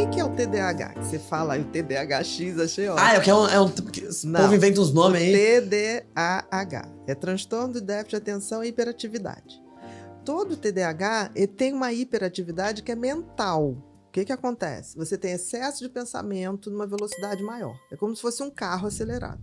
que é o TDAH? Que você fala aí o TDAH-X, achei ótimo. Ah, é que o povo inventa uns nomes aí. TDAH é transtorno de déficit de atenção e hiperatividade. Todo TDAH ele tem uma hiperatividade que é mental. O que acontece? Você tem excesso de pensamento numa velocidade maior. É como se fosse um carro acelerado.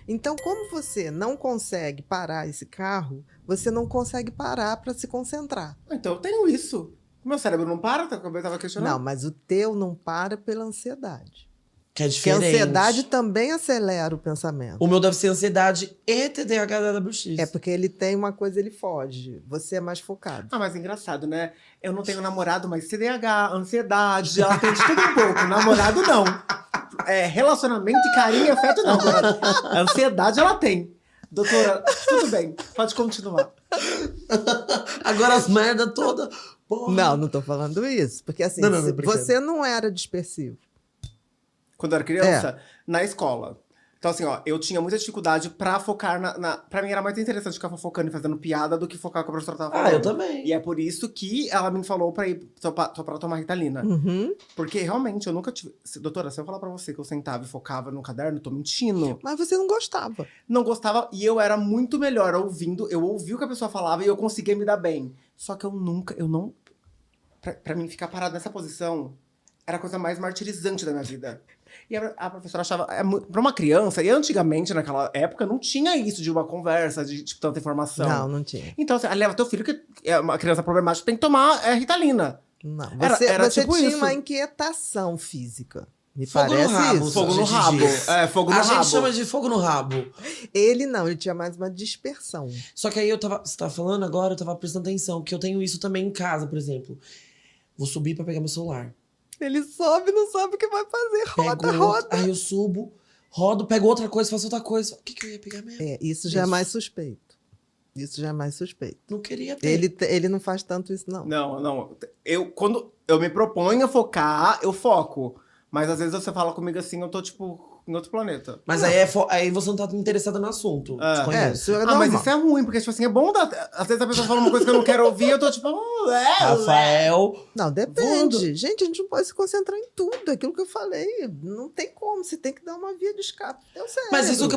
Então, como você não consegue parar esse carro, você não consegue parar para se concentrar. Então eu tenho isso. Meu cérebro não para? Eu tava questionando. Não, mas o teu não para pela ansiedade. Que é Porque a diferente. ansiedade também acelera o pensamento. O meu deve ser ansiedade e TDAH da WX. É porque ele tem uma coisa, ele foge. Você é mais focado. Ah, mas engraçado, né? Eu não tenho namorado, mas TDAH, ansiedade, ela tem de tudo um pouco. Namorado, não. Relacionamento e carinho e afeto, não. A ansiedade, ela tem. Doutora, tudo bem. Pode continuar. Agora as merda toda. Porra. Não tô falando isso. Porque assim, Não, você não era dispersivo. Quando eu era criança, na escola. Então, assim, ó, eu tinha muita dificuldade pra focar Pra mim era mais interessante ficar fofocando e fazendo piada do que focar com a professora tava falando. Ah, eu também. E é por isso que ela me falou pra ir pra tomar Ritalina. Uhum. Porque realmente eu nunca tive. Doutora, se eu falar pra você que eu sentava e focava no caderno, eu tô mentindo. Mas você não gostava. Não gostava e eu era muito melhor ouvindo. Eu ouvia o que a pessoa falava e eu conseguia me dar bem. Só que eu não. Pra mim ficar parado nessa posição era a coisa mais martirizante da minha vida. E a professora achava, pra uma criança, e antigamente, naquela época, não tinha isso de uma conversa, de tipo, tanta informação. Não tinha. Então, você leva teu filho, que é uma criança problemática, tem que tomar Ritalina. Não. Era você tipo tinha isso. uma inquietação física. Me Fogo parece no rabo. isso. Fogo no A gente rabo. diz. Fogo no A rabo. gente chama de fogo no rabo. Ele não, ele tinha mais uma dispersão. Só que aí você tá falando agora, eu tava prestando atenção, que eu tenho isso também em casa, por exemplo. Vou subir pra pegar meu celular. Ele sobe, não sabe o que vai fazer. Roda. Aí eu subo, rodo, pego outra coisa, faço outra coisa. O que eu ia pegar mesmo? Isso já é mais suspeito. Isso já é mais suspeito. Não queria ter. Ele não faz tanto isso, não. Não. Quando eu me proponho a focar, eu foco. Mas às vezes você fala comigo assim, eu tô, tipo, em outro planeta. Mas aí você não tá interessado no assunto. Te conheço. Isso é Mas normal. isso é ruim, porque, tipo assim, é bom dar... Às vezes a pessoa fala uma coisa que eu não quero ouvir, eu tô tipo... Rafael. Não, depende. Gente, a gente não pode se concentrar em tudo. Aquilo que eu falei, não tem como. Você tem que dar uma via de escape. Deu certo. Mas isso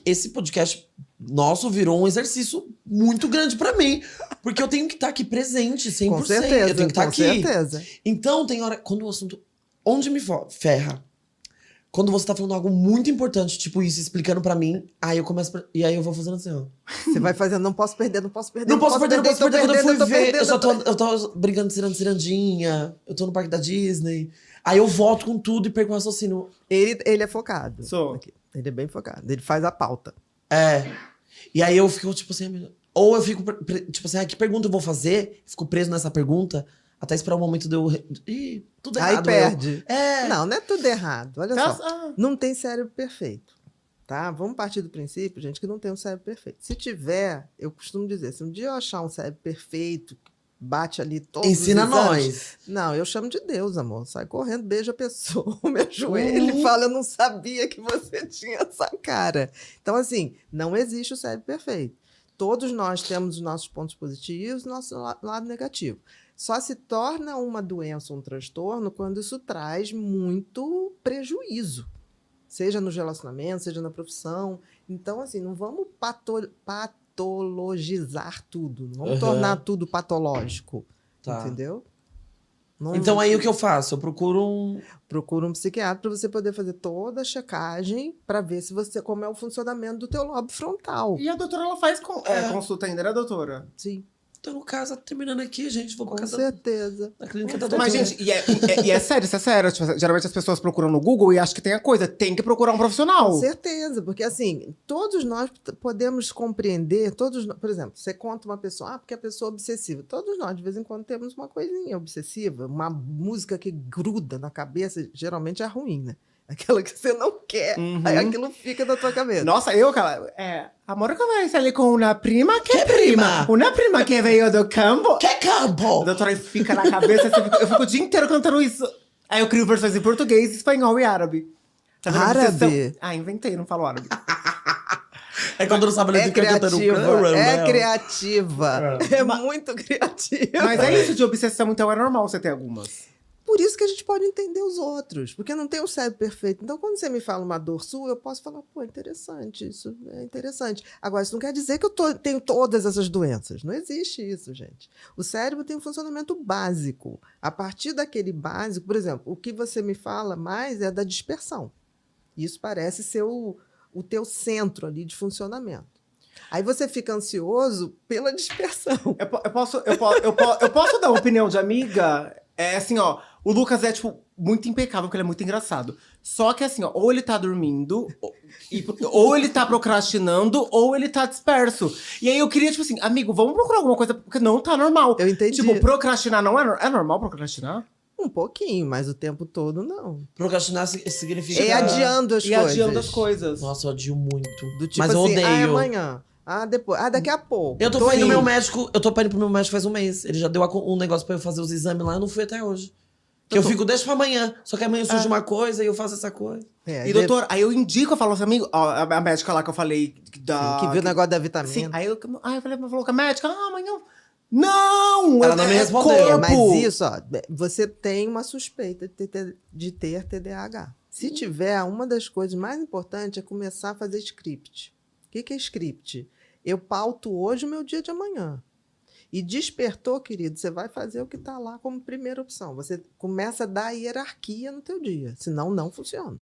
esse podcast nosso virou um exercício muito grande pra mim. Porque eu tenho que estar aqui presente, 100%. Com certeza, eu tenho que estar aqui. Com certeza. Então, tem hora... Quando o assunto... Onde me ferra? Quando você tá falando algo muito importante, tipo isso, explicando pra mim, aí eu começo... E aí eu vou fazendo assim, ó. Você vai fazendo, não posso perder. Não posso perder. Quando eu fui ver, eu tô brincando de cirandinha, eu tô no parque da Disney. Aí eu volto com tudo e perco o raciocínio. Ele é focado. Sou. Aqui. Ele é bem focado. Ele faz a pauta. E aí eu fico, tipo assim... Ou eu fico, tipo assim, que pergunta eu vou fazer? Fico preso nessa pergunta até esperar o momento de eu... Ih, tudo errado. Aí perde. Não. Não é tudo errado. Olha só. Não tem cérebro perfeito. Tá? Vamos partir do princípio, gente, que não tem um cérebro perfeito. Se tiver, eu costumo dizer, se um dia eu achar um cérebro perfeito, bate ali todos Ensina os exames, nós. Não, eu chamo de Deus, amor. Sai correndo, beija a pessoa, me ajoelha e fala, eu não sabia que você tinha essa cara. Então, assim, não existe o cérebro perfeito. Todos nós temos os nossos pontos positivos e o nosso lado negativo. Só se torna uma doença, um transtorno, quando isso traz muito prejuízo. Seja nos relacionamentos, seja na profissão. Então, assim, não vamos patologizar tudo. Não vamos tornar tudo patológico. Tá. Entendeu? Então aí o que eu faço? Eu procuro um psiquiatra para você poder fazer toda a checagem para ver como é o funcionamento do teu lobo frontal. E a doutora, ela faz consulta ainda, né, doutora? Sim. Então, no caso, terminando aqui, gente, vou pra Com casa certeza. da clínica da doutora. Mas, gente, e é sério, isso é sério. Tipo, geralmente as pessoas procuram no Google e acham que tem a coisa. Tem que procurar um profissional. Com certeza, porque assim, todos nós podemos compreender, por exemplo, você conta uma pessoa, porque a pessoa é obsessiva. Todos nós, de vez em quando, temos uma coisinha obsessiva, uma música que gruda na cabeça, geralmente é ruim, né? Aquela que você não quer, aí aquilo fica na tua cabeça. Nossa, amor, conversa ali com uma prima que é prima. Uma prima que veio do campo. Que campo? A doutora fica na cabeça, eu fico o dia inteiro cantando isso. Aí eu crio versões em português, espanhol e árabe. Tá vendo a Árabe? obsessão? Inventei, não falo árabe. É quando não sabe ler, fica cantando. É criativa. É muito criativa. Mas é isso de obsessão, então é normal você ter algumas. por isso que a gente pode entender os outros, porque não tem um cérebro perfeito. Então, quando você me fala uma dor sua, eu posso falar, pô, interessante, isso é interessante. Agora, isso não quer dizer que eu tenho todas essas doenças. Não existe isso, gente. O cérebro tem um funcionamento básico. A partir daquele básico, por exemplo, o que você me fala mais é da dispersão. Isso parece ser o teu centro ali de funcionamento. Aí você fica ansioso pela dispersão. Eu posso dar uma opinião de amiga? É assim, ó, o Lucas é, tipo, muito impecável, porque ele é muito engraçado. Só que assim, ó, ou ele tá dormindo, ou ele tá procrastinando, ou ele tá disperso. E aí eu queria, tipo assim, amigo, vamos procurar alguma coisa, porque não tá normal. Eu entendi. Tipo, procrastinar não é normal procrastinar? Um pouquinho, mas o tempo todo não. Procrastinar significa... É adiando as coisas. adiando as coisas. Nossa, eu odio muito. Do tipo Mas eu assim, odeio. é amanhã. Depois. Daqui a pouco. Eu tô indo pro meu indo. médico, eu tô indo pro meu médico faz um mês. Ele já deu um negócio pra eu fazer os exames lá, eu não fui até hoje. Que eu fico, deixa pra amanhã. Só que amanhã surge uma coisa e eu faço essa coisa. E doutor, aí eu indico, eu falo assim, amigo, ó, a médica lá que eu falei que viu o negócio da vitamina. Sim, aí eu falou com a médica, amanhã. Não! Ela não me respondeu. Corpo. Mas isso, ó, você tem uma suspeita de ter TDAH. Se tiver, uma das coisas mais importantes é começar a fazer script. O que é script? Eu pauto hoje o meu dia de amanhã. E despertou, querido, você vai fazer o que está lá como primeira opção. Você começa a dar hierarquia no teu dia, senão não funciona.